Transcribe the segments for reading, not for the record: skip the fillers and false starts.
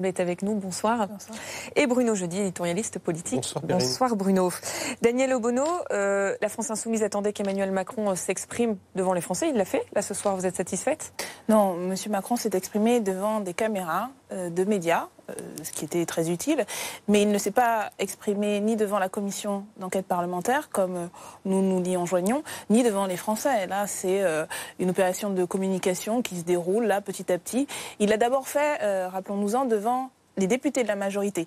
Est avec nous, bonsoir. Bonsoir. Et Bruno Jeudi, éditorialiste politique. Bonsoir, bonsoir Bruno. Daniel Obono, la France Insoumise attendait qu'Emmanuel Macron s'exprime devant les Français. Il l'a fait. Là, ce soir, vous êtes satisfaite? Non, M. Macron s'est exprimé devant des caméras de médias, ce qui était très utile, mais il ne s'est pas exprimé ni devant la commission d'enquête parlementaire, comme nous l'y enjoignons, ni devant les Français. Et là, c'est une opération de communication qui se déroule là petit à petit. Il l'a d'abord fait, rappelons-nous-en, devant les députés de la majorité,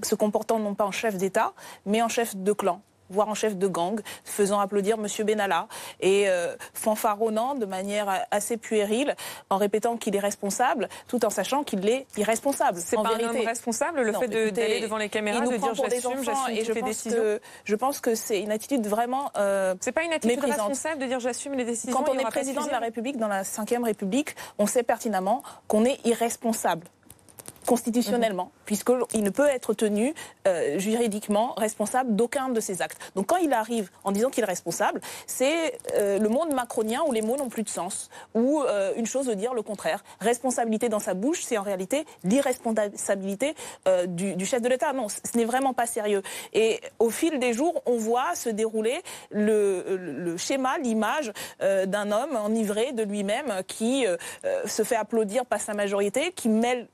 se comportant non pas en chef d'État, mais en chef de clan, voire en chef de gang, faisant applaudir M. Benalla et fanfaronnant de manière assez puérile, en répétant qu'il est responsable, tout en sachant qu'il est irresponsable. C'est pas un homme responsable, le fait d'aller devant les caméras, de dire j'assume les décisions. Je pense que c'est une attitude vraiment c'est pas une attitude méprisante. Responsable de dire j'assume les décisions. Quand on est président de la République, dans la 5e République, on sait pertinemment qu'on est irresponsable constitutionnellement, puisqu'il ne peut être tenu juridiquement responsable d'aucun de ses actes. Donc quand il arrive en disant qu'il est responsable, c'est le monde macronien où les mots n'ont plus de sens, ou une chose de dire le contraire. Responsabilité dans sa bouche, c'est en réalité l'irresponsabilité du chef de l'État. Non, ce n'est vraiment pas sérieux. Et au fil des jours, on voit se dérouler le schéma, l'image d'un homme enivré de lui-même qui se fait applaudir par sa majorité, qui mêle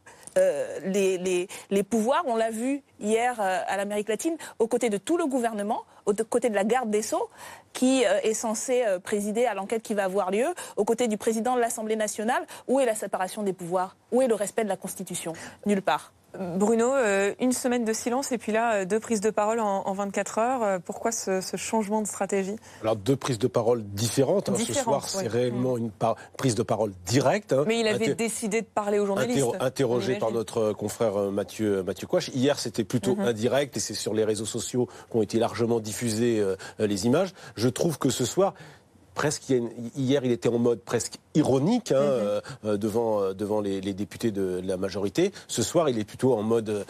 les pouvoirs, on l'a vu hier à l'Amérique latine, aux côtés de tout le gouvernement, aux côtés de la garde des Sceaux, qui est censée présider à l'enquête qui va avoir lieu, aux côtés du président de l'Assemblée nationale. Où est la séparation des pouvoirs? Où est le respect de la Constitution? Nulle part. Bruno, une semaine de silence et puis là, 2 prises de parole en 24 heures. Pourquoi ce changement de stratégie? Alors 2 prises de parole différentes. Ce soir, c'est réellement une prise de parole directe. Mais il avait décidé de parler aux journalistes. Interrogé par notre confrère Mathieu Coich. Hier, c'était plutôt indirect et c'est sur les réseaux sociaux qu'ont été largement diffusées les images. Je trouve que ce soir... Presque hier, il était en mode presque ironique devant les députés de la majorité. Ce soir, il est plutôt en mode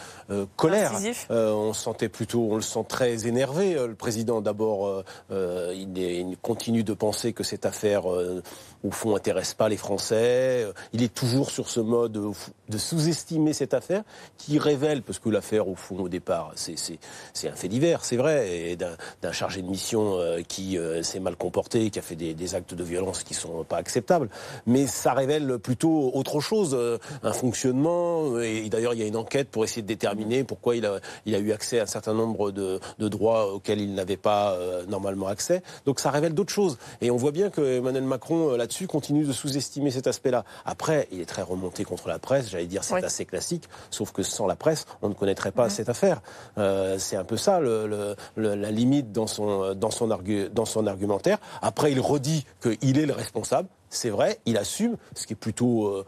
colère. On le sent très énervé. Le président, d'abord, il continue de penser que cette affaire, au fond, intéresse pas les Français. Il est toujours sur ce mode de sous-estimer cette affaire, qui révèle, parce que l'affaire, au fond, au départ, c'est un fait divers, c'est vrai, et d'un chargé de mission qui s'est mal comporté, qui a fait des actes de violence qui sont pas acceptables. Mais ça révèle plutôt autre chose, un fonctionnement. Et d'ailleurs, il y a une enquête pour essayer de déterminer pourquoi il a eu accès à un certain nombre de droits auxquels il n'avait pas normalement accès. Donc ça révèle d'autres choses. Et on voit bien que Emmanuel Macron, là-dessus, continue de sous-estimer cet aspect-là. Après, il est très remonté contre la presse. J'allais dire, c'est assez classique. Sauf que sans la presse, on ne connaîtrait pas cette affaire. C'est un peu ça, la limite dans son argumentaire. Après, il redit qu'il est le responsable. C'est vrai, il assume, ce qui est plutôt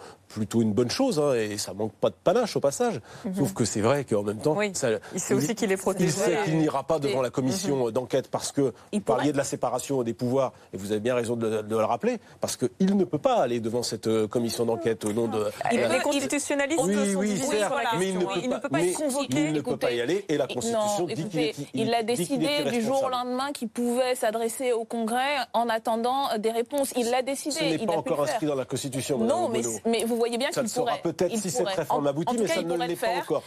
une bonne chose, et ça manque pas de panache au passage. Sauf que c'est vrai qu'en même temps... il sait aussi qu'il est protégé. Il sait qu'il n'ira pas devant la commission d'enquête parce que vous parliez de la séparation des pouvoirs, et vous avez bien raison de le rappeler, parce qu'il ne peut pas aller devant cette commission d'enquête au nom de... Les constitutionnalistes sont divisés sur la question. Mais il ne peut pas être convoqué. Il ne peut pas y aller, et la Constitution dit qu'il est il a décidé du jour au lendemain qu'il pouvait s'adresser au Congrès en attendant des réponses. Il l'a décidé. Ce n'est pas encore inscrit dans la Constitution. Non, mais vous voyez bien qu'il pourrait. Ça le sera peut-être si cette réforme aboutit, mais ça ne l'est pas encore.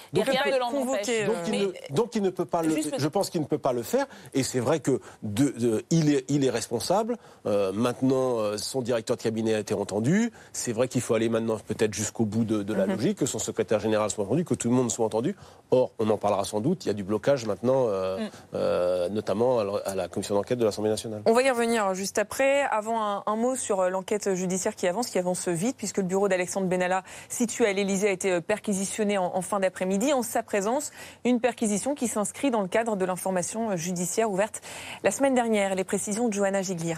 Donc il ne peut pas. Je pense qu'il ne peut pas le faire. Et c'est vrai que il est responsable. Maintenant, son directeur de cabinet a été entendu. C'est vrai qu'il faut aller maintenant peut-être jusqu'au bout de la logique, que son secrétaire général soit entendu, que tout le monde soit entendu. Or, on en parlera sans doute. Il y a du blocage maintenant, notamment à la commission d'enquête de l'Assemblée nationale. On va y revenir juste après. Avant, un mot sur l'enquête judiciaire qui avance vite, puisque le bureau d'Alexandre Benalla, situé à l'Élysée, a été perquisitionné en fin d'après-midi. En sa présence, une perquisition qui s'inscrit dans le cadre de l'information judiciaire ouverte la semaine dernière. Les précisions de Johanna Giglia.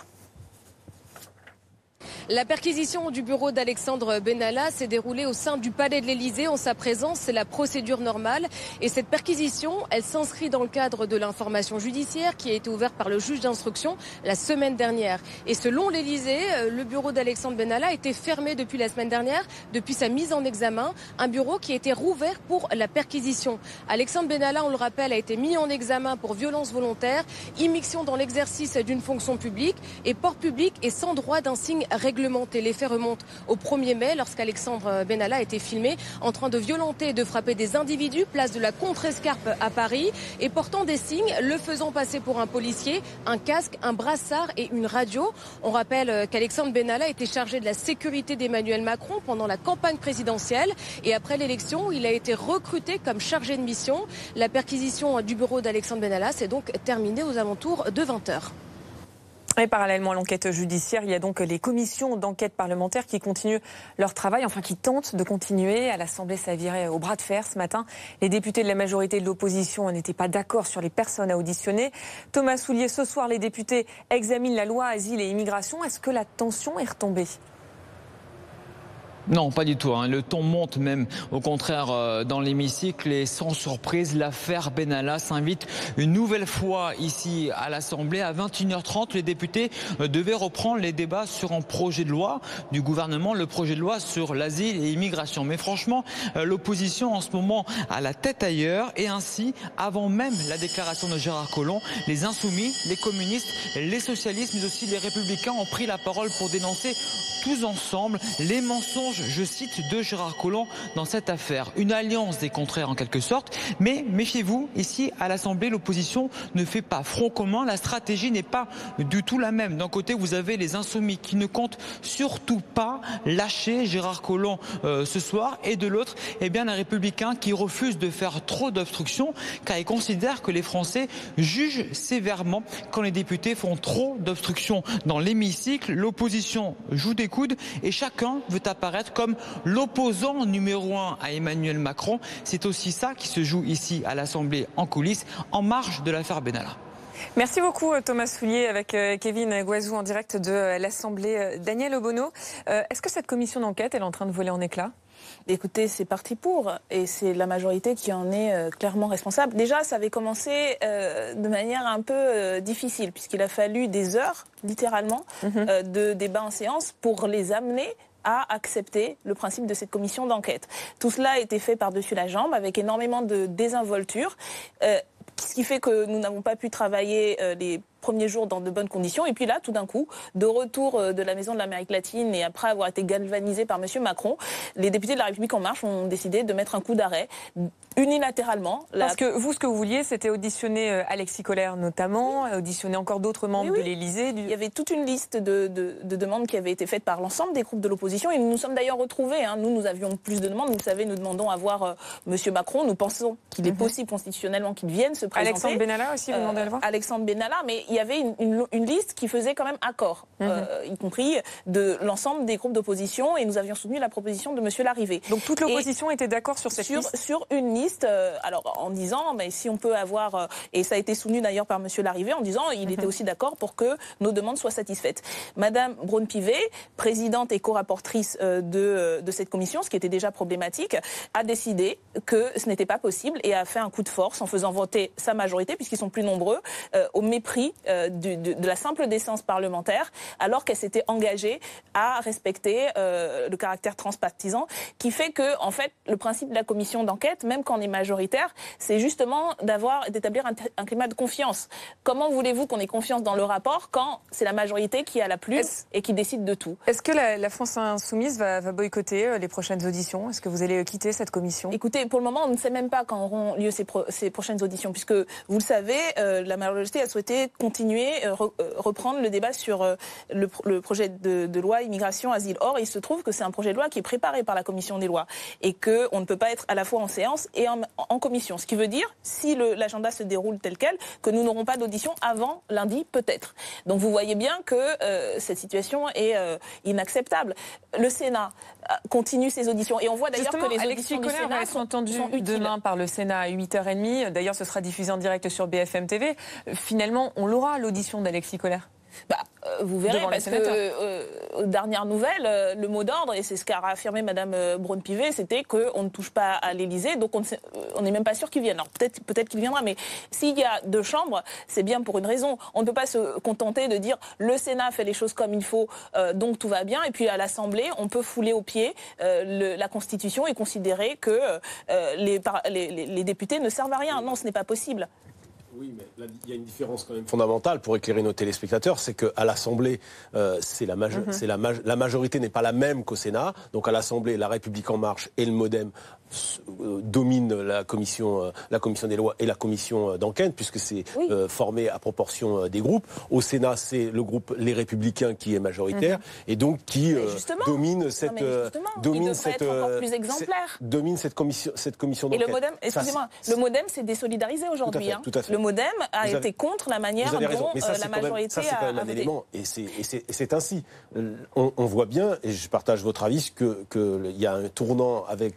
La perquisition du bureau d'Alexandre Benalla s'est déroulée au sein du palais de l'Élysée. En sa présence, c'est la procédure normale. Et cette perquisition, elle s'inscrit dans le cadre de l'information judiciaire qui a été ouverte par le juge d'instruction la semaine dernière. Et selon l'Élysée, le bureau d'Alexandre Benalla était fermé depuis la semaine dernière, depuis sa mise en examen. Un bureau qui a été rouvert pour la perquisition. Alexandre Benalla, on le rappelle, a été mis en examen pour violence volontaire, immixtion dans l'exercice d'une fonction publique et port public et sans droit d'insigne réglementaire. réglementée. Les faits remontent au 1er mai lorsqu'Alexandre Benalla a été filmé en train de violenter et de frapper des individus place de la Contrescarpe à Paris et portant des signes, le faisant passer pour un policier, un casque, un brassard et une radio. On rappelle qu'Alexandre Benalla était chargé de la sécurité d'Emmanuel Macron pendant la campagne présidentielle et après l'élection, il a été recruté comme chargé de mission. La perquisition du bureau d'Alexandre Benalla s'est donc terminée aux alentours de 20h. Et parallèlement à l'enquête judiciaire, il y a donc les commissions d'enquête parlementaire qui continuent leur travail, enfin qui tentent de continuer. À l'Assemblée, ça a viré au bras de fer ce matin. Les députés de la majorité et de l'opposition n'étaient pas d'accord sur les personnes à auditionner. Thomas Soulier, ce soir, les députés examinent la loi Asile et Immigration. Est-ce que la tension est retombée ? Non, pas du tout. Le ton monte même, au contraire, dans l'hémicycle. Et sans surprise, l'affaire Benalla s'invite une nouvelle fois ici à l'Assemblée. À 21h30, les députés devaient reprendre les débats sur un projet de loi du gouvernement, le projet de loi sur l'asile et l'immigration. Mais franchement, l'opposition en ce moment a la tête ailleurs. Et ainsi, avant même la déclaration de Gérard Collomb, les insoumis, les communistes, les socialistes, mais aussi les républicains ont pris la parole pour dénoncer tous ensemble les mensonges, je cite, de Gérard Collomb dans cette affaire. Une alliance des contraires en quelque sorte, mais méfiez-vous, ici à l'Assemblée, l'opposition ne fait pas front commun, la stratégie n'est pas du tout la même. D'un côté, vous avez les insoumis qui ne comptent surtout pas lâcher Gérard Collomb ce soir, et de l'autre, eh bien, les républicains qui refusent de faire trop d'obstruction, car ils considèrent que les Français jugent sévèrement quand les députés font trop d'obstruction dans l'hémicycle. L'opposition joue des coudes et chacun veut apparaître comme l'opposant numéro 1 à Emmanuel Macron. C'est aussi ça qui se joue ici à l'Assemblée en coulisses, en marge de l'affaire Benalla. Merci beaucoup Thomas Soulier avec Kevin Guazou en direct de l'Assemblée. Daniel Obono, est-ce que cette commission d'enquête elle est en train de voler en éclats ? Écoutez, c'est parti pour, et c'est la majorité qui en est clairement responsable. Déjà, ça avait commencé de manière un peu difficile, puisqu'il a fallu des heures, littéralement, de débat en séance pour les amener à accepter le principe de cette commission d'enquête. Tout cela a été fait par-dessus la jambe, avec énormément de désinvolture, ce qui fait que nous n'avons pas pu travailler les premiers jours dans de bonnes conditions. Et puis là, tout d'un coup, de retour de la Maison de l'Amérique latine et après avoir été galvanisés par M. Macron, les députés de la République En Marche ont décidé de mettre un coup d'arrêt unilatéralement. Parce que vous, ce que vous vouliez, c'était auditionner Alexis Kohler notamment, auditionner encore d'autres membres de l'Élysée. Il y avait toute une liste de demandes qui avaient été faites par l'ensemble des groupes de l'opposition et nous nous sommes d'ailleurs retrouvés. Nous avions plus de demandes. Vous le savez, nous demandons à voir M. Macron. Nous pensons qu'il est possible constitutionnellement qu'il vienne se présenter. Alexandre Benalla aussi, vous demandez à le voir ? Alexandre Benalla, mais il y avait une liste qui faisait quand même accord, y compris de l'ensemble des groupes d'opposition, et nous avions soutenu la proposition de M. Larrivé. Donc toute l'opposition était d'accord sur cette liste ? Sur une liste, alors en disant, mais si on peut avoir, et ça a été soutenu d'ailleurs par M. Larrivé, en disant il était aussi d'accord pour que nos demandes soient satisfaites. Madame Braun-Pivet, présidente et co-rapportrice de cette commission, ce qui était déjà problématique, a décidé que ce n'était pas possible et a fait un coup de force en faisant voter sa majorité, puisqu'ils sont plus nombreux, au mépris de la simple décence parlementaire, alors qu'elle s'était engagée à respecter le caractère transpartisan, qui fait que, en fait, le principe de la commission d'enquête, même quand on est majoritaire, c'est justement d'établir un climat de confiance. Comment voulez-vous qu'on ait confiance dans le rapport quand c'est la majorité qui a la plume et qui décide de tout ? Est-ce que la France Insoumise va boycotter les prochaines auditions ? Est-ce que vous allez quitter cette commission ? Écoutez, pour le moment, on ne sait même pas quand auront lieu ces prochaines auditions, puisque, vous le savez, la majorité a souhaité continuer, reprendre le débat sur le projet de loi immigration, asile. Or, il se trouve que c'est un projet de loi qui est préparé par la commission des lois et qu'on ne peut pas être à la fois en séance et en commission. Ce qui veut dire, si l'agenda se déroule tel quel, que nous n'aurons pas d'audition avant lundi, peut-être. Donc vous voyez bien que cette situation est inacceptable. Le Sénat continue ses auditions et on voit d'ailleurs que les auditions du Sénat va être entendu demain par le Sénat à 8h30. D'ailleurs, ce sera diffusé en direct sur BFM TV. Finalement, on l'aura, l'audition d'Alexis Kohler. Vous verrez, parce que aux dernières nouvelles, le mot d'ordre, et c'est ce qu'a affirmé Mme Braun-Pivet, c'était qu'on ne touche pas à l'Élysée, donc on n'est même pas sûr qu'il vienne. Alors peut-être qu'il viendra, mais s'il y a deux chambres, c'est bien pour une raison. On ne peut pas se contenter de dire le Sénat fait les choses comme il faut, donc tout va bien, et puis à l'Assemblée, on peut fouler aux pieds la Constitution et considérer que les députés ne servent à rien. Non, ce n'est pas possible. Oui, mais là, il y a une différence quand même fondamentale pour éclairer nos téléspectateurs, c'est qu'à l'Assemblée, la majorité n'est pas la même qu'au Sénat. Donc à l'Assemblée, La République En Marche et le MoDem dominent la commission des lois et la commission d'enquête, puisque c'est formé à proportion des groupes. Au Sénat, c'est le groupe Les Républicains qui est majoritaire et donc qui domine cette commission d'enquête. Et le MoDem, excusez-moi, le MoDem s'est désolidarisé aujourd'hui. Tout à fait. Le MoDem a été contre la manière dont la majorité ça, c'est quand même un voté. élément, et c'est ainsi. On voit bien, et je partage votre avis, qu'il y a un tournant avec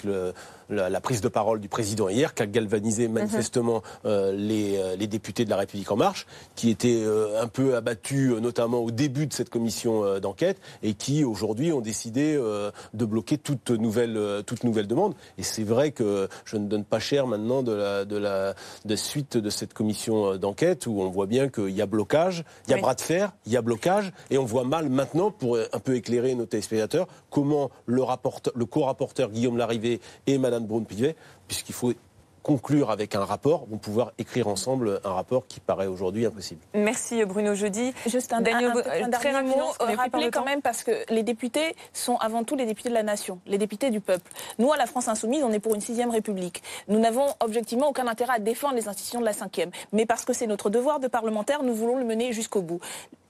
la prise de parole du président hier, qui a galvanisé manifestement les députés de La République En Marche, qui étaient un peu abattus, notamment au début de cette commission d'enquête, et qui aujourd'hui ont décidé de bloquer toute nouvelle demande. Et c'est vrai que je ne donne pas cher maintenant de suite de cette commission d'enquête, où on voit bien qu'il y a blocage, il y a bras de fer, il y a blocage, et on voit mal maintenant, pour un peu éclairer nos téléspectateurs, comment le co-rapporteur Guillaume Larrivé et Madame Braun-Pivet, puisqu'il faut conclure avec un rapport, vont pouvoir écrire ensemble un rapport qui paraît aujourd'hui impossible. Merci Bruno Jeudi. Juste un dernier mot, rappeler quand même, parce que les députés sont avant tout les députés de la nation, les députés du peuple. Nous, à la France Insoumise, on est pour une 6e République. Nous n'avons objectivement aucun intérêt à défendre les institutions de la 5e. Mais parce que c'est notre devoir de parlementaire, nous voulons le mener jusqu'au bout.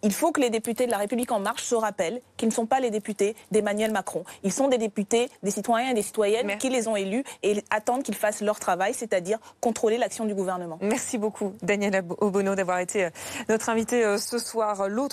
Il faut que les députés de La République En Marche se rappellent qu'ils ne sont pas les députés d'Emmanuel Macron. Ils sont des députés, des citoyens et des citoyennes qui les ont élus et attendent qu'ils fassent leur travail, c'est-à-dire contrôler l'action du gouvernement. Merci beaucoup, Daniel Obono, d'avoir été notre invité ce soir. L'autre